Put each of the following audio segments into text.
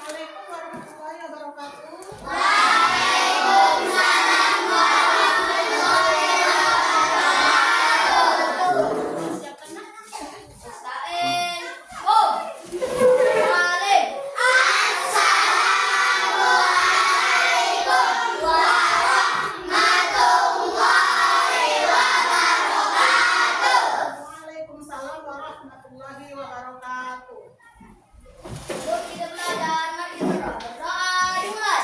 Assalamualaikum warahmatullahi wabarakatuh. Waalaikumsalam warahmatullahi wabarakatuh. Siapkan nak. Stain. Oh. Salim. Assalamualaikum warahmatullahi wabarakatuh. Waalaikumsalam warahmatullahi wabarakatuh. Yuk kita belajar, mari kita berdoa dimulai.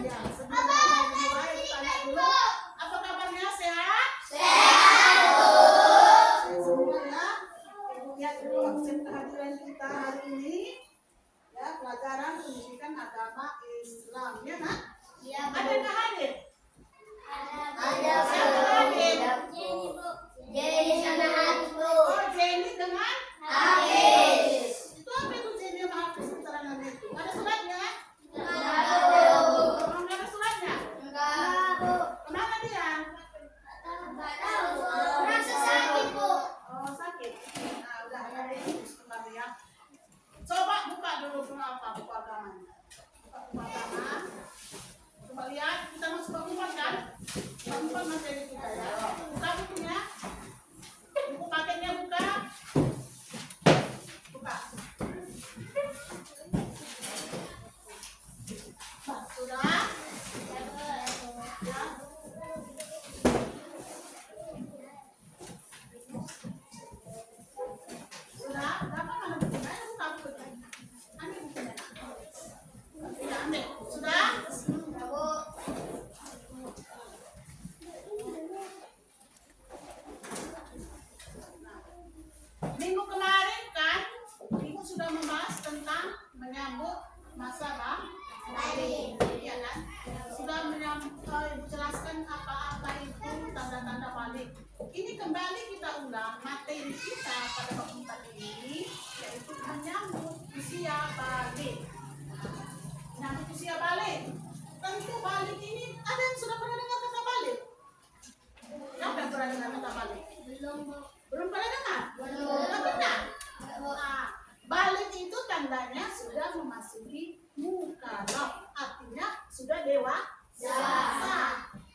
Ya, sebelum kita mulai tanya dulu, apa kabarnya sehat? Sehat, Bu. Sehat semua ya. Ibu lihat dulu absen kehadiran kita hari ini. Ya, pelajaran pendidikan agama Islam ya nak? Iya, Ada yang hadir? Ada Siapa hadir? Jadi sama Hafiz, Bu. Oh, Jenny dengan Hafiz. itu apa itu Jenny sama Hafiz keterangannya itu? Ada suratnya? Enggak, Bu. Oh, nggak ada suratnya? Enggak, Bu. Kemana dia? Enggak tahu, Bu. Merasa sakit, Bu. Oh, sakit. Nah, udah ada ini kembali ya. Coba buka dulu apa buku agamanya. Buka buku agama. Coba lihat, kita masuk bab 4 kan? Bab 4 materi kita ya. Buka bukunya. Buku paketnya buka. Buka. Sudah? Ya. Sudah? Berapa mana bukunya? Buka bukunya. Ambil bukunya. Ya, ambil. Sudah? Ya, Bu. Minggu kemarin kan, Ibu sudah membahas tentang menyambut masa balik, iya kan? Sudah Ibu jelaskan apa-apa itu tanda-tanda balik. Ini kembali kita ulang materi kita pada bab 4 ini, yaitu menyambut usia balik. Menyambut usia balik. Tentu balik ini ada yang sudah pernah dengar kata balik? Siapa yang pernah dengar kata balik? Belum, Bu. Belum pernah dengar? Belum. Nggak pernah? Enggak, Bu. Nah, balik itu tandanya sudah memasuki mukallaf, artinya sudah dewasa.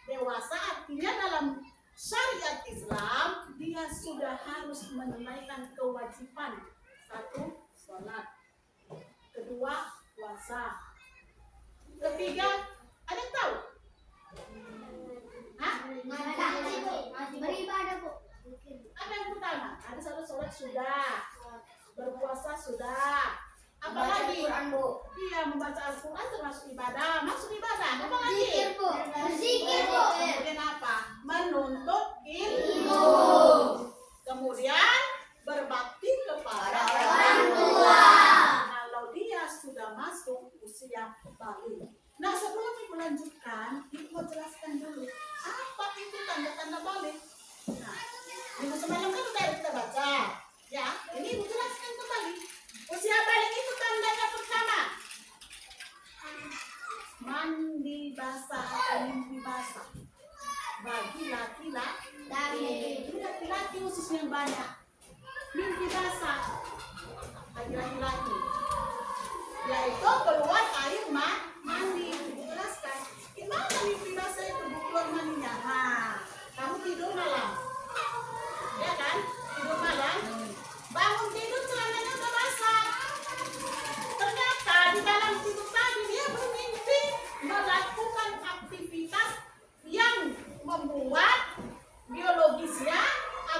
Dewasa artinya dalam syariat Islam dia sudah harus menunaikan kewajiban. 1, sholat. 2, puasa. 3, ada yang tahu? Hah? Ngaji, Bu. Beribadah, Bu. Apa yang pertama? Ada satu sholat sudah, berpuasa sudah. Apalagi? Quran, Bu. Iya, membaca Al-Quran termasuk ibadah. Maksud ibadah, apa lagi? Zikir, Bu. Berzikir, Bu. Kemudian apa? Menuntut ilmu. Kemudian berbakti kepada orang tua. Kalau dia sudah masuk usia balik. Nah, sebelum Ibu lanjutkan, Ibu mau jelaskan dulu apa itu tanda-tanda balik. Nah, minggu semalam kan udah kita baca, ya. Ini Ibu jelaskan kembali. Usia balik itu tandanya pertama, mandi basah atau mimpi basah. Bagi laki-laki khususnya yang banyak, mimpi basah bagi laki-laki, yaitu keluar air mandi. Jelaskan gimana mimpi basah itu keluar mandinya. Nah, kamu tidur malam, ya kan? Tidur malam, bangun tidur celananya udah basah. Ternyata di dalam tidur tadi dia bermimpi melakukan aktivitas yang membuat biologisnya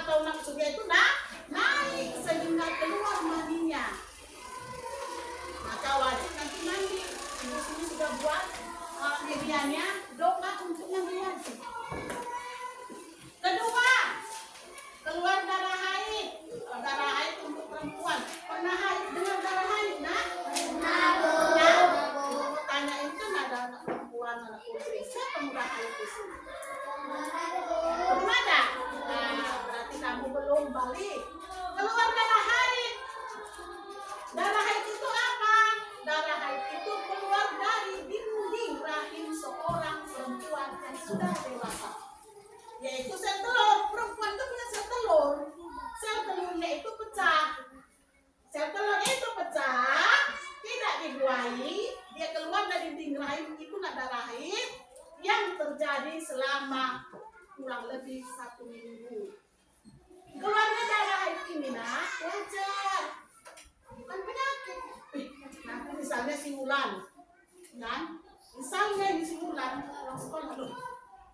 atau nafsunya itu naik, sehingga sudah keluar maninya, maka wajib nanti mandi. Di sini sudah buat medianya, doa untuk yang wajib. Kedua, keluar darah haid. Darah haid untuk perempuan. Pernah haid dengan darah haid, nak? Pernah, Bu. Nah, tanya itu ada anak perempuan, anak putri. Siapa mudah haid di sini? Belum ada. Nah, berarti kamu belum balik. Keluar darah haid. Darah haid itu apa? Darah haid itu keluar dari dinding rahim seorang perempuan yang sudah dewasa. Yaitu sel telur. Perempuan itu punya sel telur. Sel telurnya itu pecah. Sel telur itu pecah, tidak dibuahi, dia keluar dari dinding rahim, itulah darah haid yang terjadi selama kurang lebih 1 minggu. Keluarnya darah haid ini, nak, wajar, bukan penyakit. Nanti misalnya si Wulan, kan? Misalnya di si Wulan, orang sekolah, loh,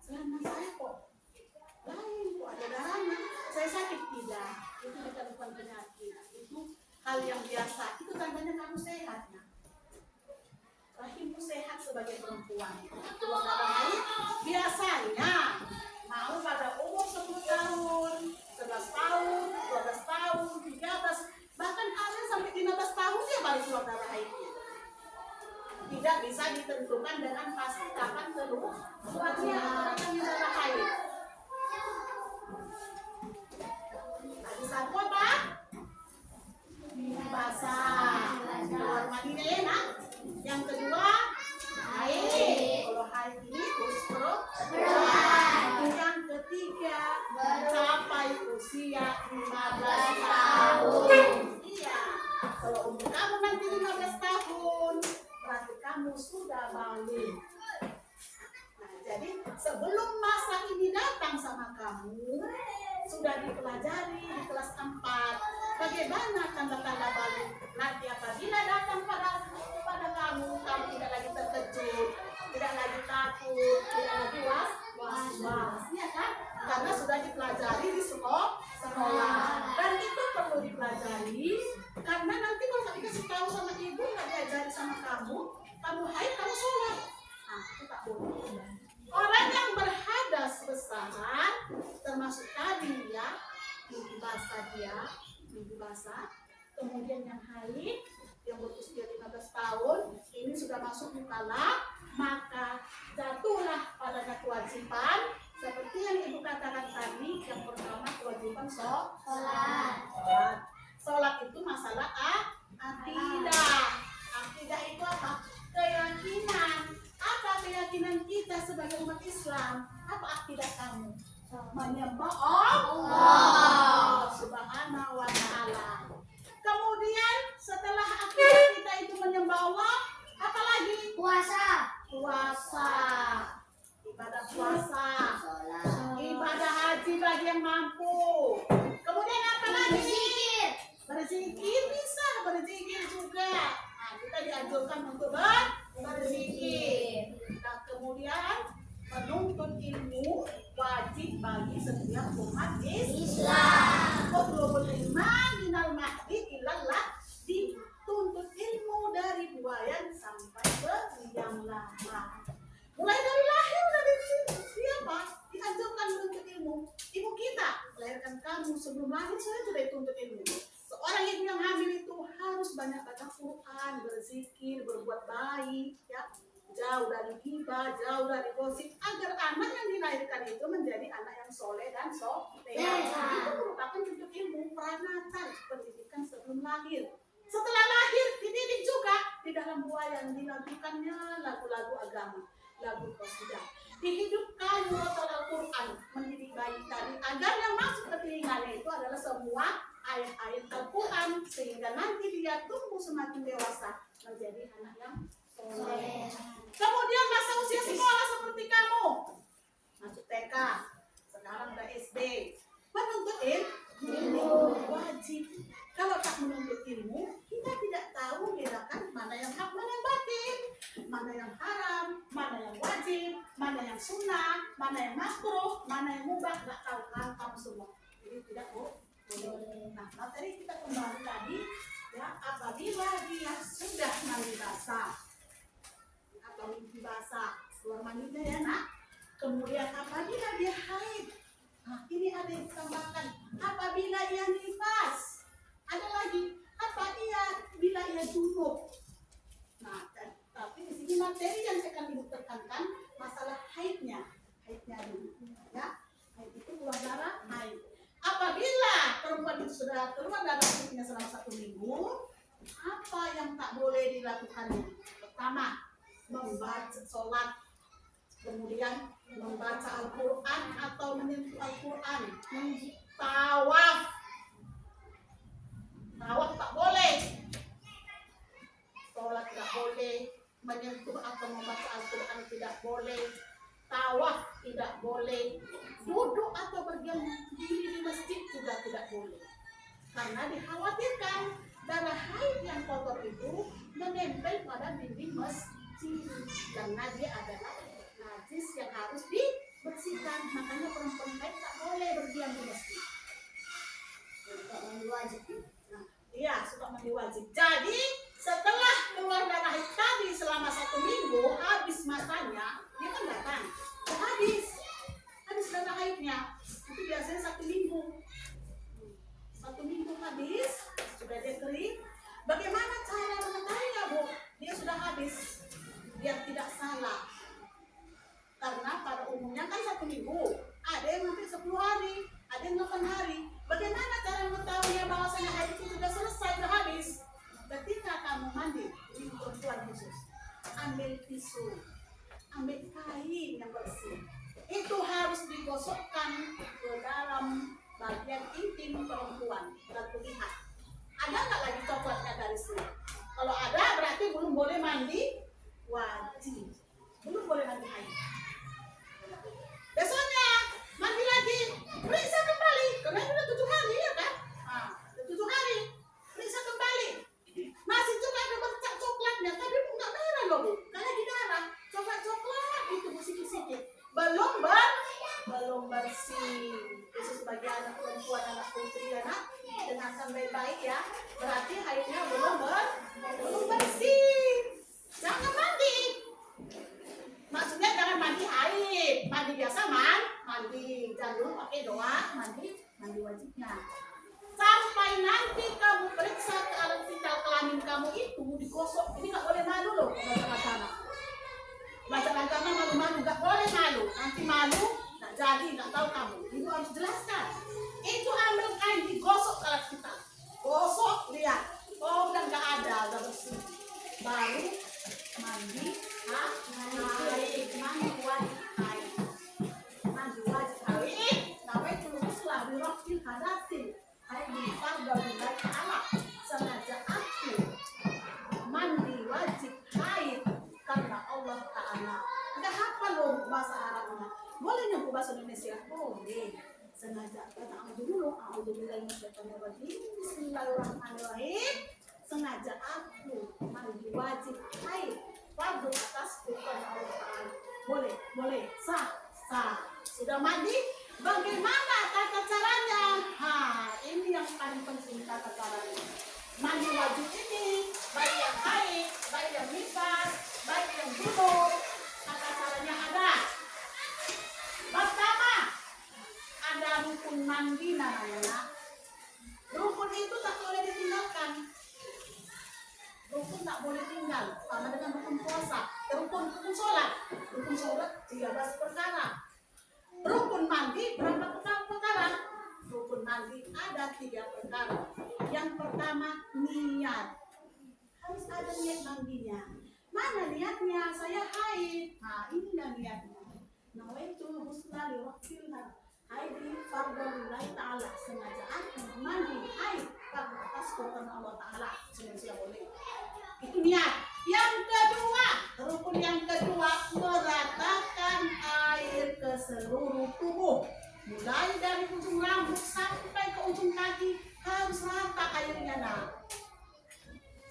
selama saya kok lain, kok ada darahnya, saya sakit tidak, itu bukan penyakit, itu hal yang biasa, itu tandanya kamu sehat, nah. Rahimmu sehat sebagai perempuan. Keluar darah haid biasanya mau pada umur 10 tahun, 11 tahun, 12 tahun, 13, bahkan ada sampai 15 tahun dia baru keluar darah haidnya. Tidak bisa ditentukan dengan pasti kapan keluarnya darah haid. Tadi sapu apa? Basah. Keluar mandinya ya, nak. Yang kedua, haid. Kalau haid ini khusus perempuan. Yang ketiga, mencapai usia 15 tahun. Iya. Kalau umur kamu nanti 15 tahun, berarti kamu sudah balik. Nah, jadi sebelum masa ini datang sama kamu, sudah dipelajari di kelas 4 bagaimana tanda-tanda balik. Nanti apabila datang pada kamu tidak lagi terkejut, tidak lagi takut, tidak lagi was-was, ya kan? Karena sudah dipelajari di sekolah. Dan itu perlu dipelajari karena nanti kalau nggak dikasih tahu sama ibu, nggak diajari sama kamu haid, kamu sholat. Nah, itu tak boleh. Orang yang berhadas besar, termasuk tadi ya, minggu basah, kemudian yang haid, yang berusia 15 tahun, ini sudah masuk mukallaf, maka jatuhlah padanya kewajiban, seperti yang ibu katakan tadi, yang pertama kewajiban sholat. Sholat itu masalah akidah. Akidah itu apa? Keyakinan. Apa keyakinan kita sebagai umat Islam? Apa akidah kamu? Menyembah Allah Subhanahu wa ta'ala. Kemudian setelah akidah kita itu menyembah Allah, apa lagi? Puasa. Ibadah puasa. Ibadah haji bagi yang mampu. Kemudian apa lagi? Berzikir bisa, berzikir juga. Nah, kita dianjurkan untuk berzikir. Nah, kemudian menuntut ilmu wajib bagi setiap umat Islam. Utlubul ilma minal mahdi ilallah, dituntut ilmu dari buayan sampai berliang lama. Mulai dari lahir dari siapa? Dianjurkan menuntut ilmu. Ibu kita melahirkan kamu, sebelum lahir sudah dituntut ilmu. Seorang ibu yang hamil itu harus banyak baca Quran, berzikir, berbuat baik, ya, jauh dari ghibah, jauh dari gosip, agar anak yang dilahirkan itu menjadi anak yang soleh dan soleha. Itu merupakan bentuk ilmu pranata, pendidikan sebelum lahir. Setelah lahir dididik juga di dalam buayan, dilakukannya lagu-lagu agama, lagu qasidah. Dihidupkan murotal Al-Quran, mendidik bayi tadi agar yang masuk ke telinganya itu adalah semua ayat-ayat Al-Quran, sehingga nanti dia tumbuh semakin dewasa menjadi anak yang soleh. Kemudian masa usia sekolah seperti kamu, masuk TK, sekarang udah SD, menuntut ilmu wajib. Kalau tak menuntut ilmu, kita tidak tahu bedakan mana yang hak, mana yang batil, mana yang haram, mana yang wajib, mana yang sunnah, mana yang makruh, mana yang mubah, nggak tahu kan kamu semua. Jadi tidak boleh Nah, materi kita kembali tadi ya, apabila dia sudah mandi basah atau mimpi basah keluar mandinya ya nak, kemudian apabila dia haid, nah ini ada yang ditambahkan apabila ia nifas, ada lagi bila ia junub. Nah, tapi di sini materi yang akan ditekankan masalah haidnya dulu ya. Haid itu keluar darah haid. Apabila perempuan itu sudah keluar darah haidnya selama 1 minggu, apa yang tak boleh dilakukannya? Pertama, membaca sholat, kemudian membaca Al-Quran atau menyentuh Al-Quran, tawaf tak boleh, sholat tidak boleh, menyentuh atau membaca Al-Quran tidak boleh, tawaf tidak boleh, duduk atau berdiam diri di masjid juga tidak boleh, karena dikhawatirkan darah haid yang kotor itu menempel pada dinding masjid, karena dia adalah najis yang harus dibersihkan. Makanya perempuan haid tak boleh berdiam di masjid. Suka mandi wajib. Nah, iya, suka mandi wajib. Jadi setelah keluar darah haid tadi selama 1 minggu, habis masanya, dia kan datang, habis darah haidnya. Itu biasanya 1 minggu. 1 minggu habis, sudah dia kering. Bagaimana cara mengetahuinya, Bu? Dia sudah habis, biar tidak salah. Karena pada umumnya kan 1 minggu, ada yang sampai 10 hari, ada yang 8 hari. Bagaimana cara mengetahuinya bahwasanya haid itu sudah selesai, sudah habis? Ketika kamu mandi, ini perempuan khusus, ambil tisu, ambil kain yang bersih, itu harus digosokkan ke dalam bagian intim perempuan dan terlihat. Ada nggak lagi coklatnya dari sini? Kalau ada berarti belum boleh mandi wajib, belum boleh mandi haid. Besoknya mandi lagi, periksa kembali, karena sudah 7 hari ya kan? Nah, 7 hari, periksa kembali, masih juga ada bercak coklatnya, tapi nggak merah loh Bu, karena di darah coklat itu sedikit-sedikit, belum bersih. Khusus bagi anak perempuan, anak putri, anak dengarkan baik-baik ya, berarti haidnya belum bersih. Jangan mandi. Maksudnya jangan mandi haid, mandi biasa mandi, jangan dulu pakai doa, mandi wajibnya. Sampai nanti kamu periksa ke alat vital kelamin kamu itu digosok, ini nggak boleh malu loh, baca agama malu-malu, nggak boleh malu, nanti malu nggak jadi, nggak tahu kamu, ibu harus jelaskan. Itu ambil kain digosok ke alat vital, gosok lihat, oh udah nggak ada, udah bersih, baru mandi wajib haid, namanya tuluslah birofil hadatin, haid difar dari ta'ala, sengaja aku mandi wajib haid karena Allah Ta'ala. Nggak hafal loh bahasa Arabnya, boleh nyebut bahasa Indonesia, boleh. Sengaja kata dulu, bismillahirrahmanirrahim, sengaja aku mandi wajib haid fardu atas bukan Allah Ta'ala. Boleh, sah. Sudah mandi, bagaimana tata caranya? Ini yang paling penting, tata caranya. Mandi wajib ini, baik yang haid, baik yang nifas, baik yang junub, tata caranya ada. Pertama, ada rukun mandi namanya. Rukun itu tak boleh ditinggalkan. Rukun tak boleh tinggal, sama dengan rukun puasa, rukun sholat 13 perkara. Rukun mandi berapa perkara? Rukun mandi ada 3 perkara. Yang pertama niat, harus ada niat mandinya. Mana niatnya? Saya haid. Nah ini niatnya. Nawaitu husna li waqtilha haidi fardalillahi ta'ala, sengaja aku mandi haid karena atas karena Allah Ta'ala, sengaja boleh. Itu niat. Yang kedua, rukun yang kedua, meratakan air ke seluruh tubuh, mulai dari ujung rambut sampai ke ujung kaki, harus rata airnya. Nah,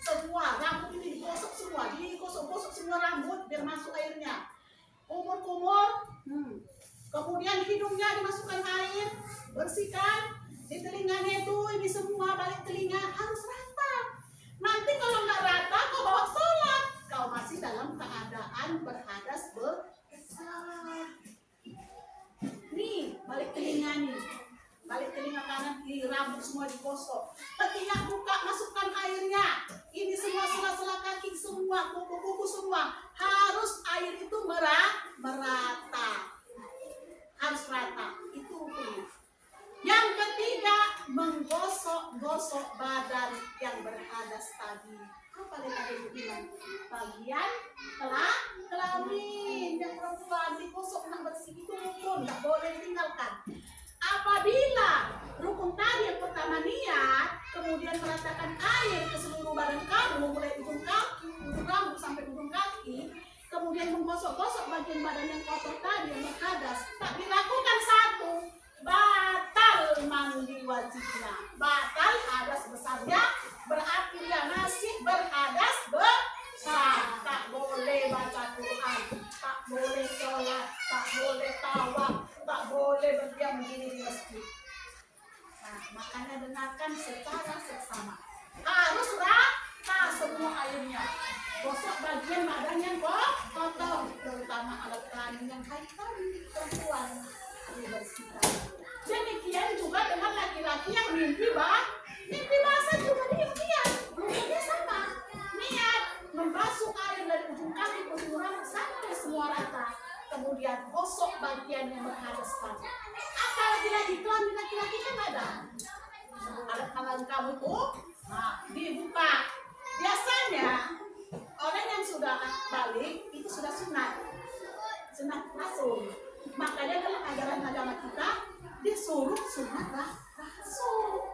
semua rambut ini digosok semua, digosok-gosok semua rambut biar masuk airnya. Kumur-kumur, kemudian hidungnya dimasukkan air, bersihkan, di telinganya itu balik telinga kanan, kiri, rambut semua digosok. Ketika buka, masukkan airnya. Ini semua sela-sela kaki semua, kuku-kuku semua. Harus air itu merata. Harus rata. Itu hukumnya. Yang ketiga, menggosok-gosok badan yang berhadas tadi. Apa yang tadi bilang? Bagian kelamin yang perempuan digosok nak bersih itu rukun, tak boleh ditinggalkan. Apabila rukun tadi yang pertama niat, kemudian meratakan air ke seluruh badan kamu, mulai ujung kaki, ujung rambut sampai ujung kaki, kemudian menggosok-gosok bagian badan yang kotor tadi yang berhadas, tak dilakukan satu, batal mandi wajibnya, batal hadas besarnya, berarti dia masih berhadas besar. Tak boleh baca Quran, tak boleh sholat, tak boleh tawaf, tak boleh berdiam diri di masjid. Nah, makanya dengarkan secara seksama. Harus rata semua airnya. Gosok bagian badan yang kotor, terutama alat kelamin yang haid tadi, perempuan dibersihkan. Demikian juga dengan laki-laki yang mimpi basah juga demikian. Rukunnya sama. Niat membasuh air dari ujung kaki ke ujung rambut sampai semua rata. Kemudian gosok bagian yang berhadas tadi. Apalagi lagi kelamin laki-laki kan ada. Alat kelamin kamu itu, nah, dibuka. Biasanya orang yang sudah balik itu sudah sunat langsung. Makanya dalam ajaran agama kita disuruh sunat rasul.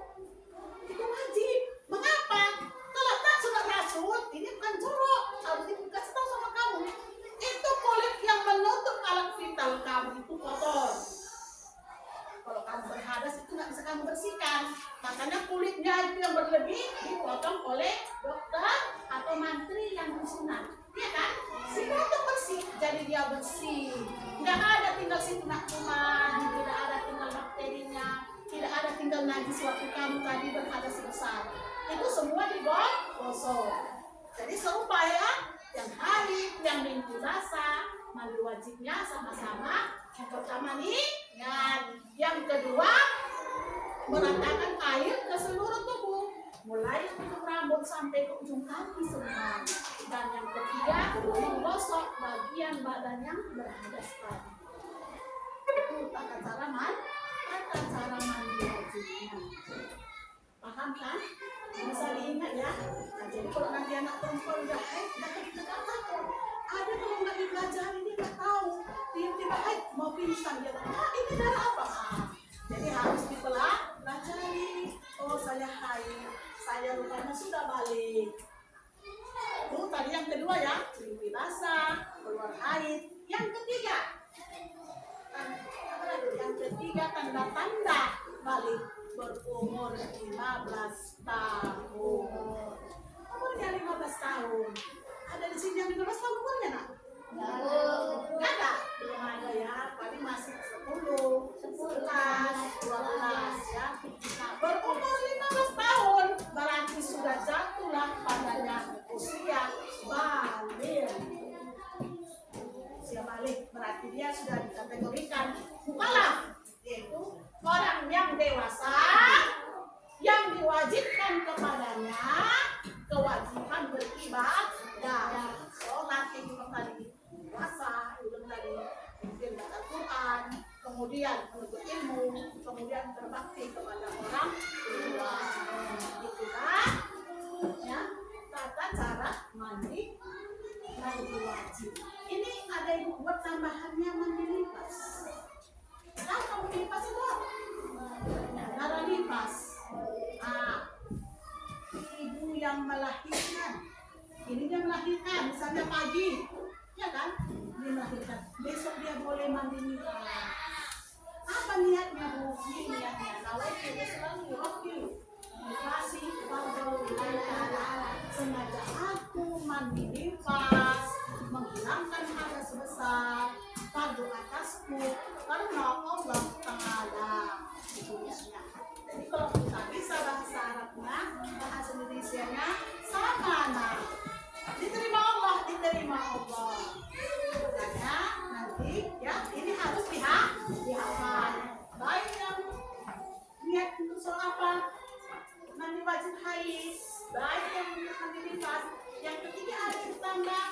Itu wajib. Mengapa? Kalau tak sunat rasul, ini bukan jorok. Harus dikasih tahu sama kamu. Itu kulit yang menutup alat vital kamu itu kotor. Kalau kamu berhadas itu nggak bisa kamu bersihkan. Makanya kulitnya itu yang berlebih dipotong oleh dokter atau mantri yang bersunat. Iya kan? Si potong bersih, jadi dia bersih. Nggak ada tinggal situ nak kuman, tidak ada tinggal bakterinya, tidak ada tinggal najis waktu kamu tadi berhadas besar. Itu semua digosok. Jadi serupa ya, yang haid, yang mimpi basah, mandi wajibnya sama-sama. Yang pertama nih, yang kedua meratakan air ke seluruh tubuh, mulai ujung rambut sampai ke ujung kaki semua. Dan yang ketiga, menggosok bagian badan yang berhadas tadi. Itu tata cara mandi wajibnya. Paham kan? Bisa diingat ya. Nah, jadi kalau nanti anak perempuan udah haid, kita nggak takut. Ada kalau nggak dipelajari dia nggak tahu. Tiba-tiba haid mau pingsan dia tahu. Ini darah apa? Jadi harus dipelajari. Oh, saya haid, saya rupanya sudah balik. Itu tadi yang kedua ya, mimpi basah, keluar haid. Yang ketiga, tanda-tanda balik berumur 15 tahun. Umurnya 15 tahun. Ada di sini yang 15 tahun umurnya nak? Nggak ada? Belum ada ya, paling masih 10, 11, 12 ya. Nah, berumur 15 tahun berarti sudah jatuhlah padanya usia balik. Usia balik berarti dia sudah dikategorikan mukallaf, yaitu orang yang dewasa yang diwajibkan kepadanya kewajiban beribadah, sholat itu tadi, puasa itu tadi, kemudian baca Quran, kemudian menuntut ilmu, kemudian berbakti kepada orang tua. Itulah ya tata cara mandi wajib. Ini ada ibu buat tambahannya mandi nifas. Apa mandi nifas itu? Darah nifas. Ibu yang melahirkan, ini dia melahirkan, misalnya pagi, ya kan? Dia melahirkan. Besok dia boleh mandi nifas. Apa niatnya bu? Ini niatnya. Nawaitu Islami Rabbi. Dikasih fardhu sengaja aku mandi nifas, menghilangkan hadas besar, fardu atasku karena Allah Ta'ala. Jadi kalau kita bisa bahasa Arabnya, bahasa Indonesianya sama nah. Diterima Allah. Makanya nanti ya ini harus dihafal. Baik yang niat untuk soal apa? Mandi wajib haid, baik yang untuk mandi nifas. Yang ketiga ada ditambah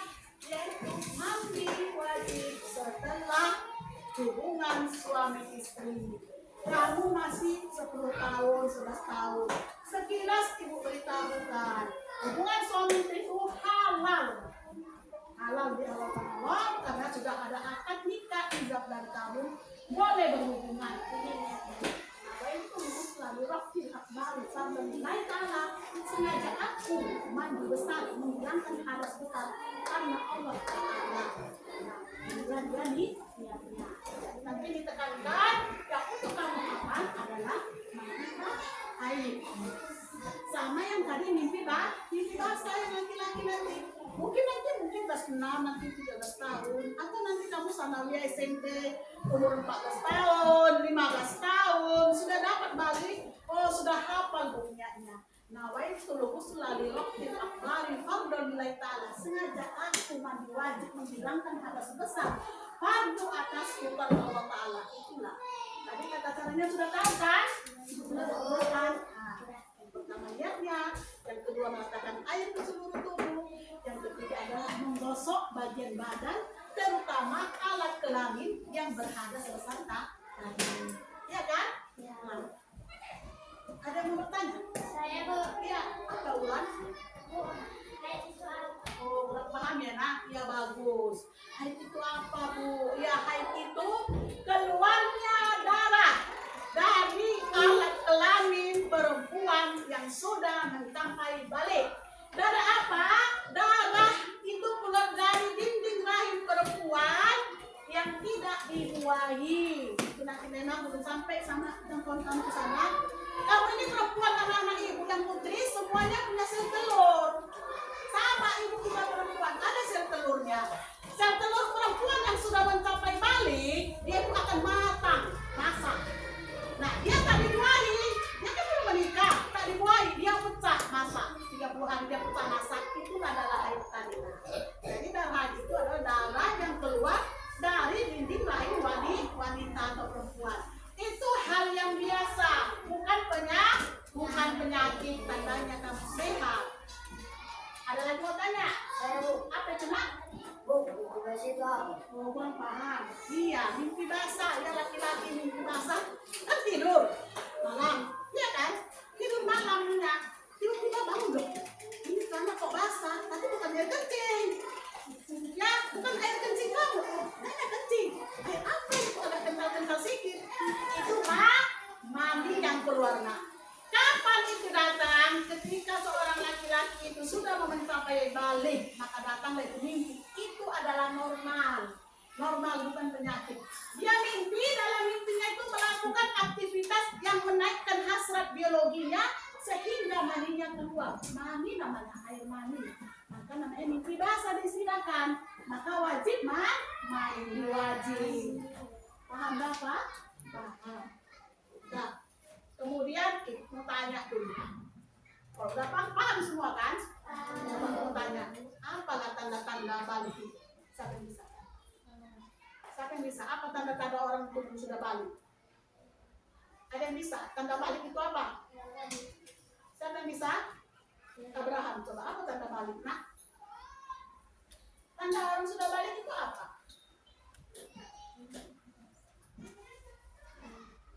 yaitu mandi wajib setelah hubungan suami istri. Kamu masih 10 tahun, 11 tahun. Sekilas ibu beritahukan, hubungan suami istri itu halal. Halal di hadapan Allah karena sudah ada akad nikah, ijab dan kabul, boleh berhubungan. Itu selalu rohil akbar sambil nilai ta'ala sengaja aku mandi besar menghilangkan hadas besar karena Allah Ta'ala. Dan niatnya nanti ditekankan yang untuk kamu aman adalah mandi haid. Sama yang tadi mimpi basah yang laki-laki nanti mungkin kelas 6 nanti 13 tahun atau nanti kamu sanawiyah SMP umur 14 tahun 15 tahun sudah dapat balik, oh sudah hafal bunyinya. Nawaitu luhusul liroktil akbari fardhu lillahi ta'ala, sengaja aku mandi wajib menghilangkan hadas besar fardu atasku karena Allah Ta'ala. Itulah tadi kata caranya sudah tahu kan? Sudah tahu kan? Yang pertama niatnya, yang kedua meletakkan air ke seluruh tubuh, yang ketiga adalah menggosok bagian badan terutama alat kelamin yang berhadas besar tadi. Ya kan? Ya. Ada yang mau bertanya? Saya Bu. Ya, apa Ulan? Bu, haid itu apa? Oh, paham ya nak? Ya bagus. Haid itu apa Bu? Ya haid itu keluarnya darah dari alat kelamin perempuan yang sudah mencapai balik. Darah apa? Darah itu keluar dari dinding rahim perempuan yang tidak dibuahi. Itu nanti memang belum sampai sama jangkauan kamu ke sana. Kamu ini perempuan anak-anak ibu yang putri semuanya punya sel telur. Sama ibu juga perempuan ada sel telurnya. Sel telur perempuan yang sudah mencapai balik dia itu akan matang, masak. Nah dia tak dibuahi, dia kan belum menikah, tak dibuahi, dia pecah masak. 30 hari dia pecah masak, itu adalah haid tadi. Jadi darah itu adalah darah yang keluar dari dinding rahim wanita atau perempuan. Itu hal yang biasa, bukan penyakit, tandanya kamu sehat. Ada lagi mau tanya? Saya Bu. Apa itu nak? Bu, mimpi basah itu apa? Oh, kurang paham. Iya, mimpi basah. Ya laki-laki mimpi basah kan tidur malam, iya kan? Tidur malamnya, tiba-tiba bangun dong. Ini karena kok basah, tapi bukan air kencing. Ya, bukan air kencing kamu. Air kencing. Air apa itu ada kental-kental sedikit? Itu mandi yang berwarna. Kapan itu datang? Ketika seorang laki-laki itu sudah mencapai balik, maka datanglah itu mimpi. Itu adalah normal. Normal bukan penyakit. Dia mimpi, dalam mimpinya itu melakukan aktivitas yang menaikkan hasrat biologinya sehingga maninya keluar. Mani namanya air mani. Maka namanya mimpi basah disilakan. Maka wajib mandi wajib. Paham Bapak? Paham. Nah, kemudian mau tanya dulu. Kalau Bapak paham semua kan? Mau tanya, apalah tanda-tanda balik itu? Siapa yang bisa? Siapa yang bisa? Apa tanda-tanda orang itu sudah balik? Ada yang bisa? Tanda balik itu apa? Siapa yang bisa? Abraham, coba apa tanda balik? Nah, tanda orang sudah balik itu apa?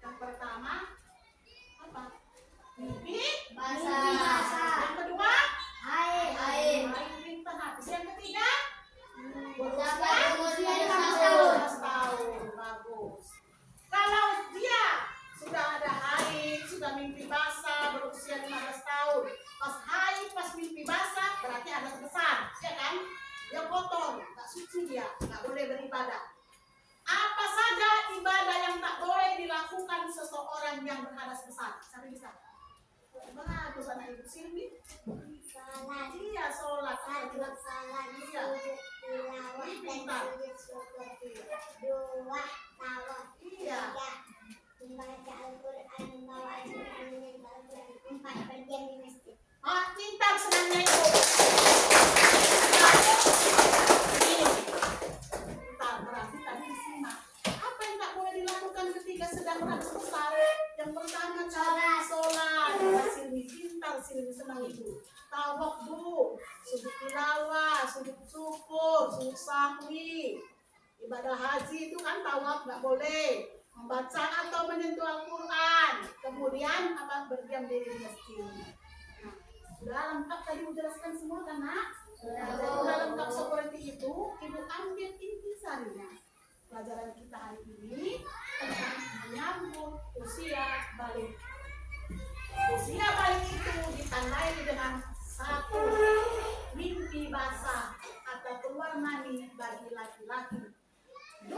Yang pertama apa? Mimpi Basah. Yang kedua Haid. mimpi habis. Yang ketiga Sampai umur 15 tahun. tahun. Bagus. Kalau dia sudah ada haid, sudah mimpi basah berusia 15 tahun, pas haid, pas mimpi basah berarti ada besar, ya kan? Dia kotor, tak suci dia, tak boleh beribadah. Apa saja ibadah yang tak boleh dilakukan seseorang yang berhadas besar? Siapa bisa? Bagus anak ibu sini. Salat. Iya, sholat. Salat. Salat. Iya. Tilawah dan sujud syukur. 2 tawaf. Iya. 3 membaca Al-Quran, membawa Al-Quran, 4 berdiam di masjid. Cinta senangnya ibu. Ini. Bentar, berarti tadi disimak. Apa yang tak boleh dilakukan ketika sedang berhadas besar? Yang pertama cara pasti lebih senang ibu. Tawaf bu, sujud tilawah, sujud syukur, sujud sahwi. Ibadah haji itu kan tawaf nggak boleh. Membaca atau menyentuh Al-Quran. Kemudian apa, berdiam diri di masjid. Nah, sudah lengkap tadi menjelaskan semua kan nak? Sudah lengkap seperti itu. Ibu ambil intisarinya. Pelajaran kita hari ini tentang menyambut usia balik. Usia balik itu ditandai dengan 1, mimpi basah atau keluar mani bagi laki-laki. 2,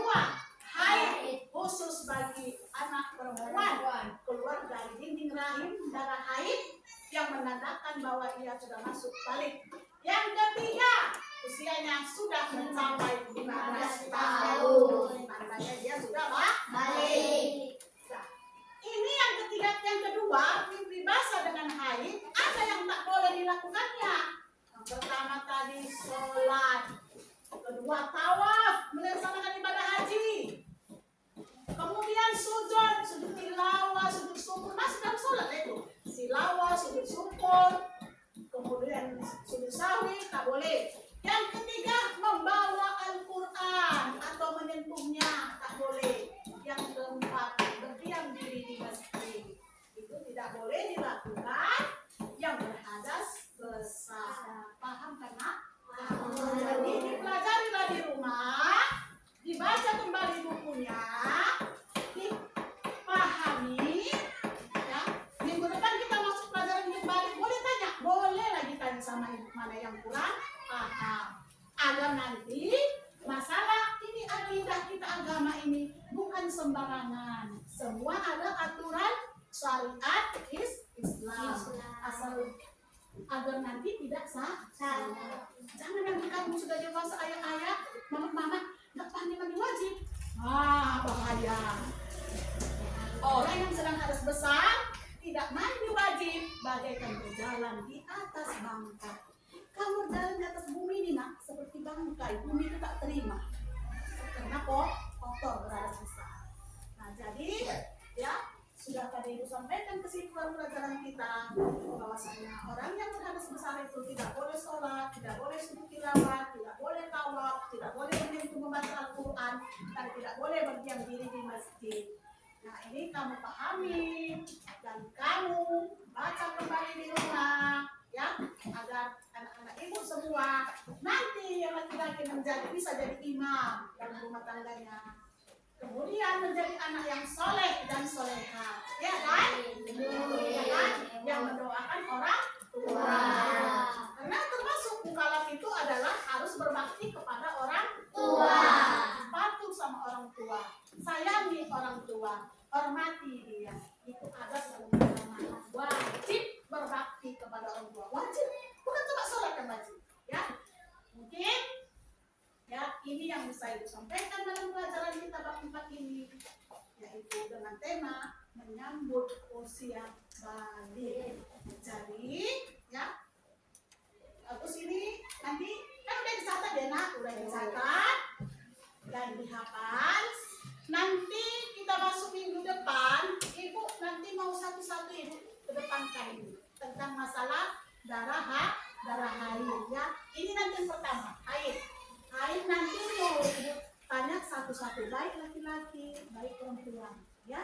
haid khusus bagi anak perempuan, keluar dari dinding rahim darah haid yang menandakan bahwa ia sudah masuk balik. Yang ketiga, usianya sudah mencapai 15 tahun, tandanya dia sudah balik. Nah, ini yang ketiga. Yang kedua, mimpi basah dengan haid ada yang tak boleh dilakukannya. Yang pertama tadi sholat, kedua tawaf, melaksanakan ibadah haji, kemudian sujud tilawah, sujud syukur, masih dalam sholat itu, tilawah, sujud syukur, kemudian sujud sahwi tak boleh. Yang ketiga, membawa Al-Quran atau menyentuhnya tak boleh. Yang keempat, berdiam diri di masjid, itu tidak boleh dilakukan yang berhadas besar. Paham kan nak? Jadi dipelajarilah di rumah, dibaca kembali bukunya, dipahami. Ya, minggu depan kita masuk pelajaran kembali. Boleh tanya, boleh lagi tanya sama ibu mana yang kurang paham. Agar nanti masalah ini akidah kita agama ini bukan sembarangan. Semua ada aturan syariat Islam. Asal agar nanti tidak salah. Jangan nanti kamu sudah dewasa ayah-ayah, mama nggak pandai mandi wajib. Bahaya. Orang yang sedang hadas besar tidak mandi wajib bagaikan berjalan di atas bangkai. Kamu berjalan di atas bumi ini nak seperti bangkai, bumi itu tak terima karena kotor berhadas besar. Nah jadi ya, sudah tadi ibu sampaikan kesimpulan pelajaran kita bahwasanya orang yang berhadas besar itu tidak boleh sholat, tidak boleh sujud tilawah, tidak boleh tawaf, tidak boleh menyentuh membaca Al-Quran, dan tidak boleh berdiam diri di masjid. Nah ini kamu pahami dan kamu baca kembali di rumah ya, agar anak-anak ibu semua nanti yang laki-laki bisa jadi imam dalam rumah tangganya. Kemudian menjadi anak yang soleh dan soleha, ya kan? Ya kan? Yang mendoakan orang tua. Karena termasuk mukallaf itu adalah harus berbakti kepada orang tua, patuh sama orang tua, sayangi orang tua, hormati dia. Itu adat dan agama. Wajib berbakti kepada orang tua. Wajib, bukan cuma sholat kan wajib. Ya, mungkin ya, ini yang bisa ibu sampaikan dalam pelajaran kita bab 4 ini, yaitu dengan tema menyambut usia balik. Jadi, ya, terus ini nanti kan udah dicatat ya nak, udah dicatat dan dihafal. Nanti kita masuk minggu depan, ibu nanti mau satu-satu ibu kedepankan ini tentang masalah darah haid ya. Ini nanti yang pertama, haid nanti mau ibu tanya satu-satu, baik laki-laki, baik perempuan, ya.